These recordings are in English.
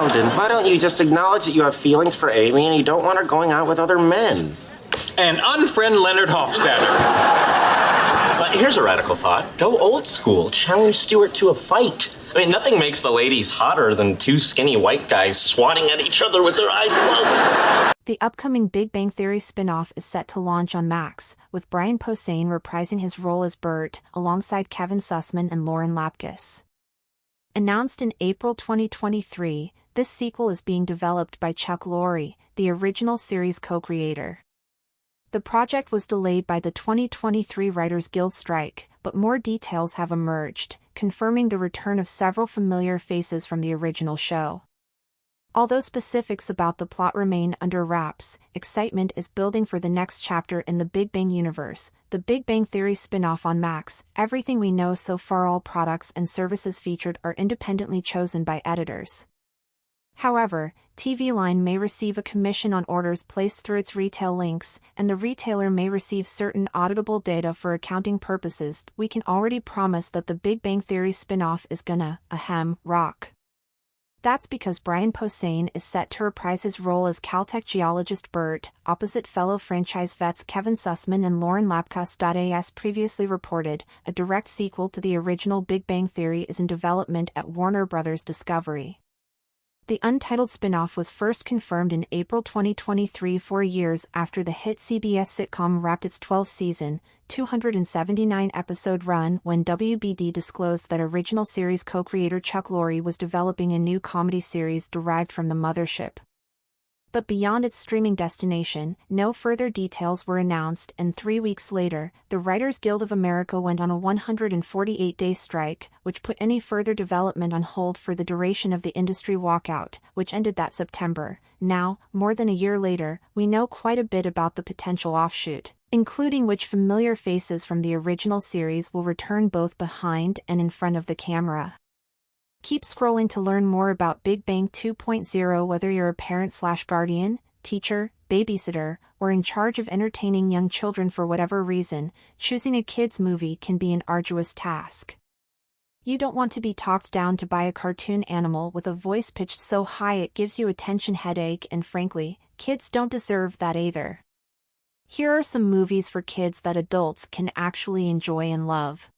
Brandon, why don't you just acknowledge that you have feelings for Amy and you don't want her going out with other men? And unfriend Leonard Hofstadter. But here's a radical thought. Go old school. Challenge Stewart to a fight. I mean, nothing makes the ladies hotter than two skinny white guys swatting at each other with their eyes closed. The upcoming Big Bang Theory spin-off is set to launch on Max, with Brian Posehn reprising his role as Bert, alongside Kevin Sussman and Lauren Lapkus. Announced in April 2023, this sequel is being developed by Chuck Lorre, the original series co-creator. The project was delayed by the 2023 Writers Guild strike, but more details have emerged, confirming the return of several familiar faces from the original show. Although specifics about the plot remain under wraps, excitement is building for the next chapter in the Big Bang universe, the Big Bang Theory spin-off on Max. Everything we know so far, all products and services featured are independently chosen by editors. However, TV Line may receive a commission on orders placed through its retail links, and the retailer may receive certain auditable data for accounting purposes. We can already promise that the Big Bang Theory spin-off is gonna, rock. That's because Brian Posehn is set to reprise his role as Caltech geologist Bert, opposite fellow franchise vets Kevin Sussman and Lauren Lapkus. As previously reported, a direct sequel to the original Big Bang Theory is in development at Warner Bros. Discovery. The untitled spin-off was first confirmed in April 2023, 4 years after the hit CBS sitcom wrapped its 12-season, 279-episode run, when WBD disclosed that original series co-creator Chuck Lorre was developing a new comedy series derived from the mothership. But beyond its streaming destination, no further details were announced, and 3 weeks later, the Writers Guild of America went on a 148-day strike, which put any further development on hold for the duration of the industry walkout, which ended that September. Now, more than a year later, we know quite a bit about the potential offshoot, including which familiar faces from the original series will return both behind and in front of the camera. Keep scrolling to learn more about Big Bang 2.0. Whether you're a parent/guardian, teacher, babysitter, or in charge of entertaining young children for whatever reason, choosing a kids' movie can be an arduous task. You don't want to be talked down to buy a cartoon animal with a voice pitched so high it gives you a tension headache, and frankly, kids don't deserve that either. Here are some movies for kids that adults can actually enjoy and love.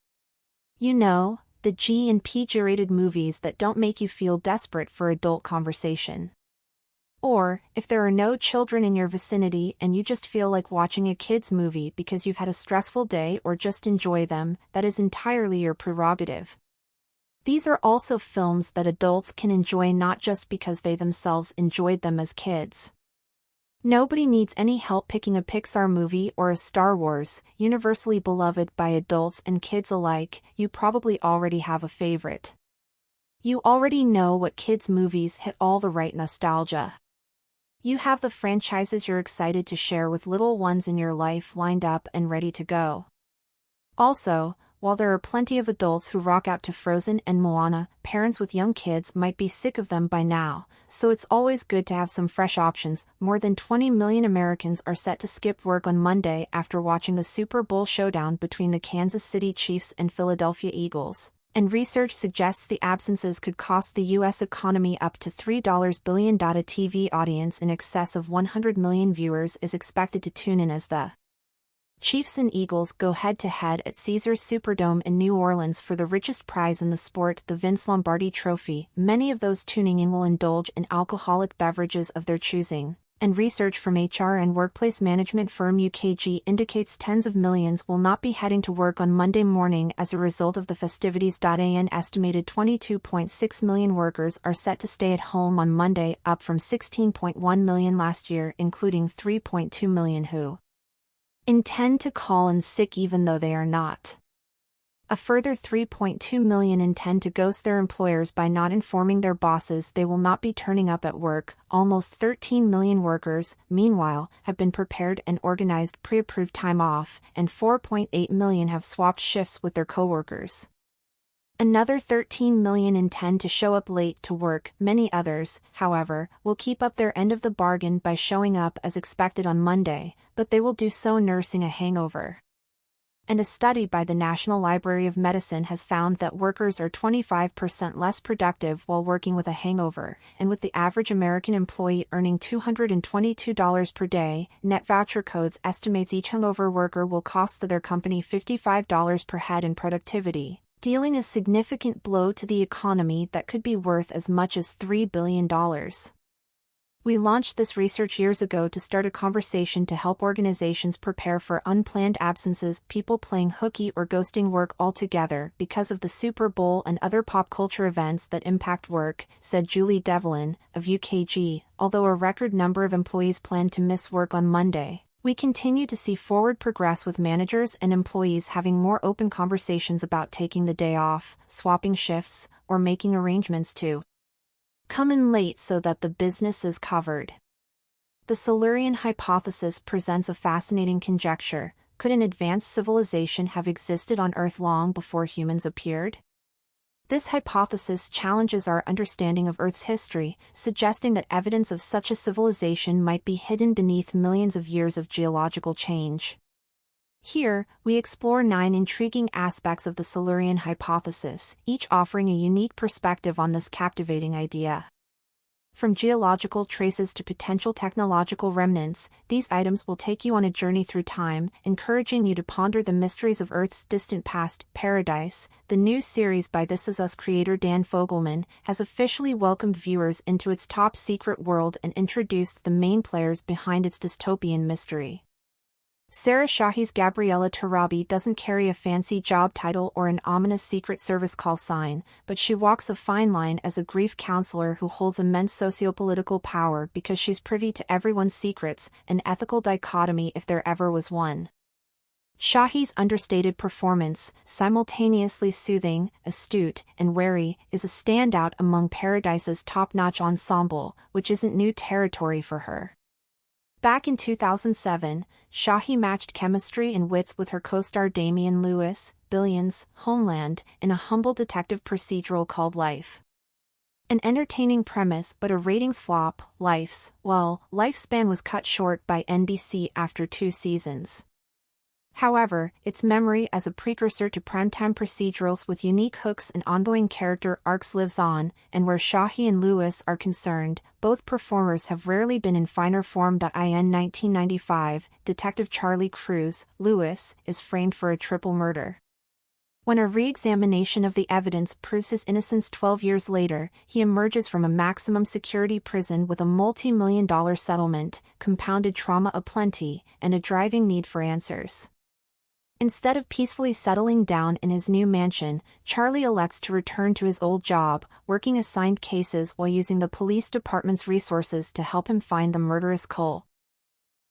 You know, the G and PG-rated movies that don't make you feel desperate for adult conversation. Or, if there are no children in your vicinity and you just feel like watching a kids' movie because you've had a stressful day or just enjoy them, that is entirely your prerogative. These are also films that adults can enjoy, not just because they themselves enjoyed them as kids. Nobody needs any help picking a Pixar movie or a Star Wars, universally beloved by adults and kids alike. You probably already have a favorite. You already know what kids' movies hit all the right nostalgia. You have the franchises you're excited to share with little ones in your life lined up and ready to go. Also, while there are plenty of adults who rock out to Frozen and Moana, parents with young kids might be sick of them by now, so it's always good to have some fresh options. More than 20 million Americans are set to skip work on Monday after watching the Super Bowl showdown between the Kansas City Chiefs and Philadelphia Eagles, and research suggests the absences could cost the U.S. economy up to $3 billion. A TV audience in excess of 100 million viewers is expected to tune in as the Chiefs and Eagles go head-to-head at Caesars Superdome in New Orleans for the richest prize in the sport, the Vince Lombardi Trophy. Many of those tuning in will indulge in alcoholic beverages of their choosing, and research from HR and workplace management firm UKG indicates tens of millions will not be heading to work on Monday morning as a result of the festivities. An estimated 22.6 million workers are set to stay at home on Monday, up from 16.1 million last year, including 3.2 million who intend to call in sick even though they are not. A further 3.2 million intend to ghost their employers by not informing their bosses they will not be turning up at work. Almost 13 million workers, meanwhile, have been prepared and organized pre-approved time off, and 4.8 million have swapped shifts with their coworkers. Another 13 million intend to show up late to work. Many others, however, will keep up their end of the bargain by showing up as expected on Monday, but they will do so nursing a hangover. And a study by the National Library of Medicine has found that workers are 25% less productive while working with a hangover, and with the average American employee earning $222 per day, Net Voucher Codes estimates each hungover worker will cost their company $55 per head in productivity, dealing a significant blow to the economy that could be worth as much as $3 billion. We launched this research years ago to start a conversation to help organizations prepare for unplanned absences, people playing hooky or ghosting work altogether because of the Super Bowl and other pop culture events that impact work, said Julie Devlin, of UKG. Although a record number of employees plan to miss work on Monday, we continue to see forward progress with managers and employees having more open conversations about taking the day off, swapping shifts, or making arrangements to come in late so that the business is covered. The Silurian hypothesis presents a fascinating conjecture. Could an advanced civilization have existed on Earth long before humans appeared? This hypothesis challenges our understanding of Earth's history, suggesting that evidence of such a civilization might be hidden beneath millions of years of geological change. Here, we explore 9 intriguing aspects of the Silurian hypothesis, each offering a unique perspective on this captivating idea. From geological traces to potential technological remnants, these items will take you on a journey through time, encouraging you to ponder the mysteries of Earth's distant past. Paradise, the new series by This Is Us creator Dan Fogelman, has officially welcomed viewers into its top-secret world and introduced the main players behind its dystopian mystery. Sarah Shahi's Gabriella Tarabi doesn't carry a fancy job title or an ominous Secret Service call sign, but she walks a fine line as a grief counselor who holds immense sociopolitical power because she's privy to everyone's secrets, an ethical dichotomy if there ever was one. Shahi's understated performance, simultaneously soothing, astute, and wary, is a standout among Paradise's top-notch ensemble, which isn't new territory for her. Back in 2007, Shahi matched chemistry and wits with her co-star Damian Lewis, Billions, Homeland, in a humble detective procedural called Life. An entertaining premise but a ratings flop, lifespan was cut short by NBC after 2 seasons. However, its memory as a precursor to primetime procedurals with unique hooks and ongoing character arcs lives on, and where Shahi and Lewis are concerned, both performers have rarely been in finer form. In 1995, Detective Charlie Cruz, Lewis, is framed for a triple murder. When a re-examination of the evidence proves his innocence 12 years later, he emerges from a maximum security prison with a multi-million-dollar settlement, compounded trauma aplenty, and a driving need for answers. Instead of peacefully settling down in his new mansion, Charlie elects to return to his old job, working assigned cases while using the police department's resources to help him find the murderous Cole.